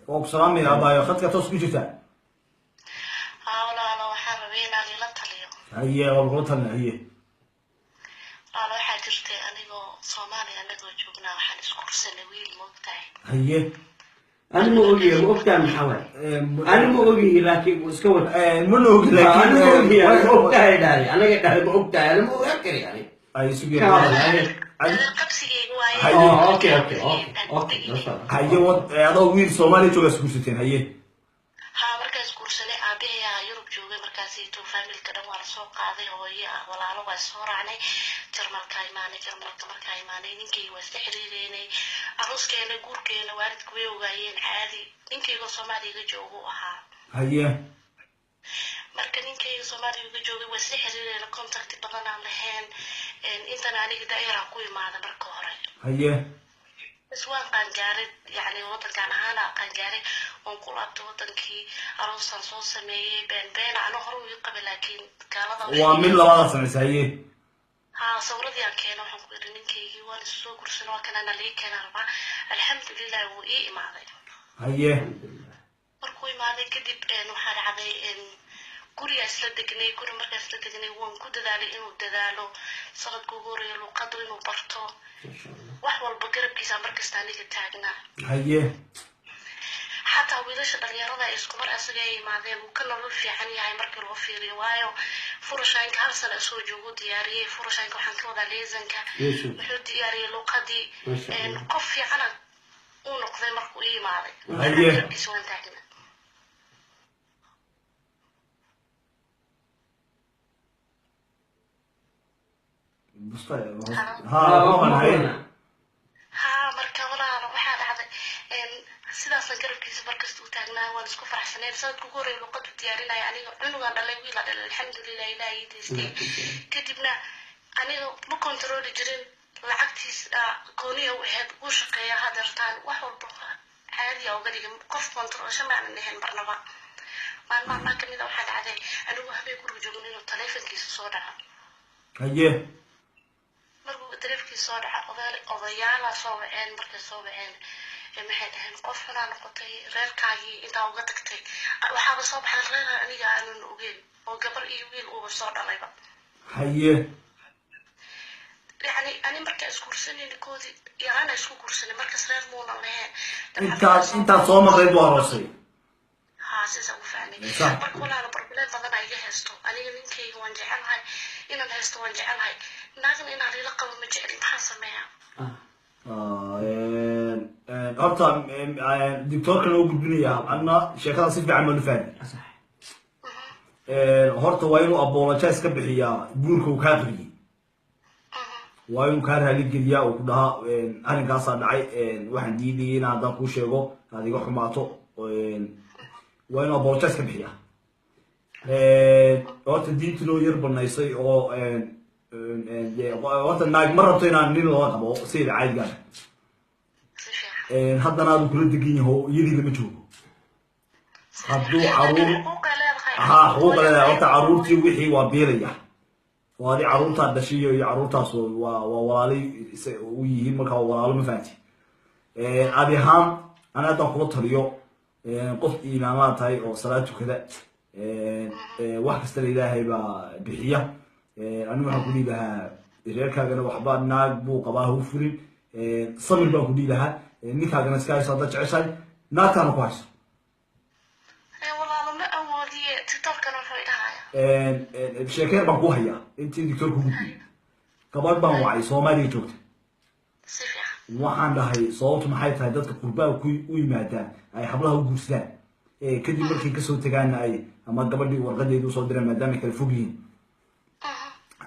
وبسلام يا أبا خدك توصل جتا. أنا waxaan rabay inaan ila taliyo. هي والغلطة هي. waxaa jirtay anigoo Soomaaliya anagoo joognaa waxaan isku kursanay wiil moogtahay. هي. أنا مو أوجي وقتها محاول. أنا مو أوجي لكن سكوت. منو أوجي لكن. أنا مو أوجي وقتها داري. أنا قاعد وقتها أنا مو أفكر يعني. أي سوي. qabsigaygu waaye. أوكي. هي وات هذا ويل سومالي جوجا سكوتين هي. markaan iskuursanay aabahay Yurub joogay markaasaytu familka dhan waa la soo qaaday hooyo walaalo waa soo raacnay Jarmalka imaanay ninkii waa isla xiriireynay aroskeena guurkeena waalidku way ogaayeen caadi ninkayga Soomaaliga joogo ahaa هي. marka ninkayga Soomaaliga joogay waa isla xiriireynay contact badan aan lahayn intan aniga daayara ku imaada marka hore هي. iswaan qaan gaarid yani wadankan ahaan qaan gaarid oo ku laabto wadankii aroosan soo sameeyay been ana hore u qabay laakiin kaalada ومن لبعض سنة هي. sawradii aan keenay waxaan ku yiri ninkaygii waa soo gursan waa kana nalii keenay raba alxamdulillah wuu ii imaaday هي. markuu imaaday kadib waxaa dhacday guriga isla degnay guri markaas la degnay waan ku dadaalay inuu dadaalo sanadku ugu horeeyay luqadda inuu barto wax walba garabkiisa markasta aniga taagnaa هي. xataa wiilasha dhalinyarada ay isku mar asaga ay imaadeen uu ka nolol fiican yahay markii loo fiiriyo waayo furashaanka hal sano soo joogo diyaariyay furashaanka waxaan ka wadaa leesanka wuxuu diyaariyay luqadii qof fiican uu noqday markuu ii imaaday garabkiisa waan taagnaa marka walaalo waxaa dhacday sidaas garabkiisa markasta uu taagnaa waan isku faraxsanay sanadku ugu horeeyay luqaddu diyaarinaya aniga cunugan dhalay wiil dhalay alxamdulillah ilaahay deystay kadibna aniga ma kontrooli jirin lacagtiisa gooniya u ahayd uu shaqeeya hadartaan wax walba caadi uga dhigay qof kontroolsha ma aanan ahayn marnaba maalmaha kamid waxaa dhacday anigu habeen guriga joogno inuu taleefankiisa soo dhaca هي. markuu taleefankiisa soo dhaca odayaala soo waceen markay soo waceen maxay dhahayn qof xunaa noqotay reerkaagii intaa uga tagtay waxaaba soo baxay reer aniga aanan ogeyn oo gabar iyo wiil uuba soo dhalayba هي. يعني أنا مركز كورسني لكودي يعني شو كورسني مركز غير مونا لها أنت صوم غير وارسي. ها سيسا وفعني بركولا أنا بربلات بدنا يجهزتو أنا يمكن وانجعل هاي إن الهستو وانجعل هاي لكن إن على لقب مجعل بحاسة معه أبطأ دكتور كانوا بالدنيا عنا شيخنا صيف عمل فادي هرت وينو أبونا جالس كبحيا بوركو كاغري وينو كان هذه الجديا وكلها أنا قاصد عي واحد ديدي نادم كوشيغو هذه جو حماته وينو أبونا جالس كبحيا هرت الدين تلو يربى نيسي أو هرت الناج مرة بتينا نيل الله أبو سيد عايد قال هذا نادو كل دقيقة هو يدي لمجهول هذو عروض حقوق لا أنت عروتي وحي وبيريا وهذه عروتها دشية هي عروتها ووالي ويهمك ووالي مفاتي أبي هام أنا دخلت اليوم قفت إمامات هاي أو صلاة كذا واحد استري لها هيبة بحية أنا ما أقولي لها ريركا أنا وحبار ناق بو قباه فرين صمم بقولي لها نكا أنا سكاي صادق عشان ناك أنا كويس شكل بقوهيا أنت دكتور كوبي كبار بانوعي سومالي جوت waxaan dhahay sababtu maxay tahay dadka qurbaa ku yimaadaan ay hablaha u guursadaan kadib markay ka soo tagaan ay ama gabadhii warqadeedu soo direen maadaama kala fog yihiin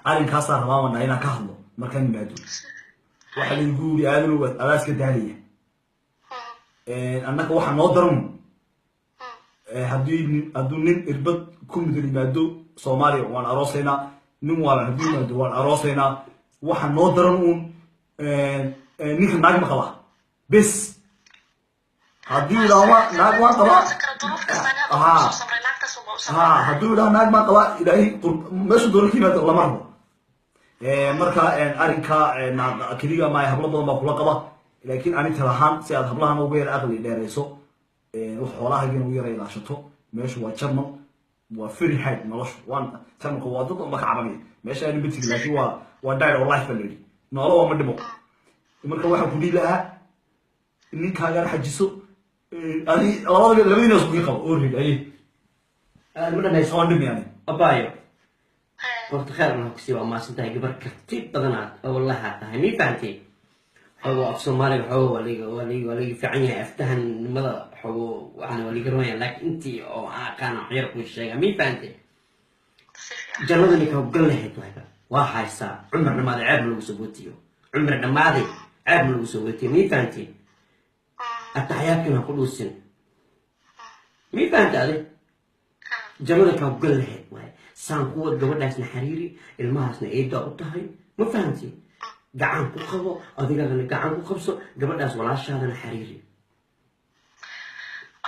arrinkaas aan rabaa inaan ka hadlo markaan yimaado waxa la igu yiri aadana waa alaaska daaliya annaka waxa noo daran hadduu nin irbad ku mudul yimaado Soomaaliya waan arooseynaa nin wala hadduu yimaado waan arooseynaa waxa noo daran uun ninka naag ma qaba bes haddii ilaama naag ma qaba hadduu ilaama naag ma qaba ilaahay meeshu doona ka yimaado lama rabo marka arrinka keliga ma hablo badan baa kula qaba laakiin ani talahaan si aad hablahan ugu yar aqli dheerayso wax xoolahaagina u yara ilaashato meeshu waa Jarmal waa free hide noloshu waan Jarmalka waa dad uma ka cabanay meesha aan bitig laakiin waa died or life baladi nolol waa ma dhimo marka waxa ku dhii lahaa ninkaaga xajiso adi labadina isku qabo oo rig ay المدة ما يسوون soondhim yani أبايو قلت خير إنه كسي وما سنتهي قبل كتير بدنات والله حتى مين فهمتي هو أفصل مالك هو ولي في عيني أفتهن ماذا هو وأنا ولي قروين لكن أنتي أو كان غيرك والشيء مين فهمتي جلدني كهو قل له هيك واحد ساعة عمرنا ما عيب من وسبوتيو عمرنا ما عيب من وسبوتيو مين فهمتي التحيات كنا كل سن مين فهمت هذه جلدني كهو قل له هيك سان قوة gabadhaasna xariiri ilmahaasna eeda u tahay ma fahanti gacan ku qabo adigana gacan ku qabso gabadhaas walaashaadana xariiri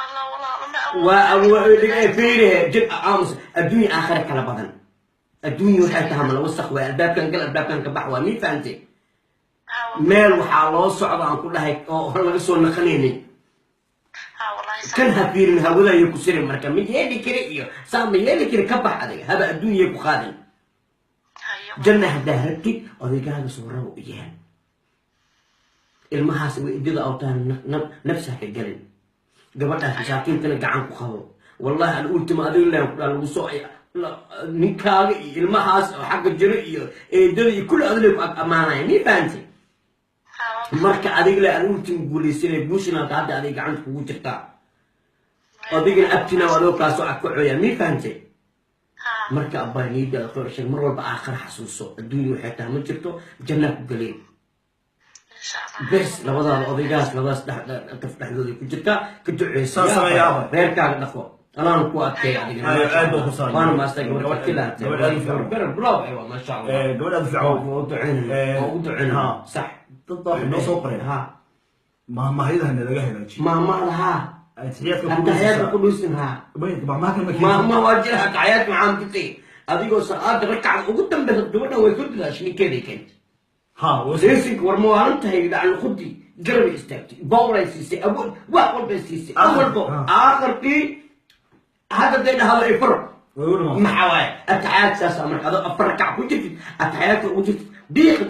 الله والله waa fiirihe jid aamus adduunya aakhira kala badan adduunya waxay tahay mal wasakh waa albaabkan gal albaabkan ka bax waa mi fahanti meel waxaa loo socdo aan ku dhahay oo laga soo naqanaynin كان هبيرن هودا يكسر مركا ميلي كري إيو سام ميلي كري كبح عليك هذا الدنيا يكخادن جنة هدهرتي أذيك هذا صورة وإياه المحاسب وإدي أوتان نفسها كجلد قبلها في ساكين تلقى عنك خبر والله أنا قلت ما أدري لا الوصول نكال المحاسب حق الجري إدري كل أدري أمانة مي فانتي مركا أدري لا أنا قلت نقول يصير بوشنا تعدي أدري عنك وجرتا أديك أبتنا ولو كاسو أكوعيا مي فهمتي مركا أبا نيدا أخوة شيء مرة بآخر حسوسه الدنيا وحياتها من جبته جنة قليل بس لو ضل أديكاس لو ضل تفتح ذولي كجتا كجوعي ساسا غير كان نخوة أنا نكو أكي أديك أنا ما أستقبل وكلا بلاو أيوة ما شاء الله قبل أدفع ودعنا صح تطلع إنه صقرين ها ما هيدا هن لقاه هنا ما لها التحيات القدوسها ما واجهها تحيات معامتي أديكو ساعات ركعة وقدام بالدولة ويقول لها شنو كذا كنت ها وسيسك ورموانتها يدعى الخدي قرب يستفتي بورا يسيسي أول واحد بيسيسي أول بو آخر في هذا دين هذا يفرق محاواي التحيات ساسا هذا أفرقع وجدت التحيات وجدت بيخ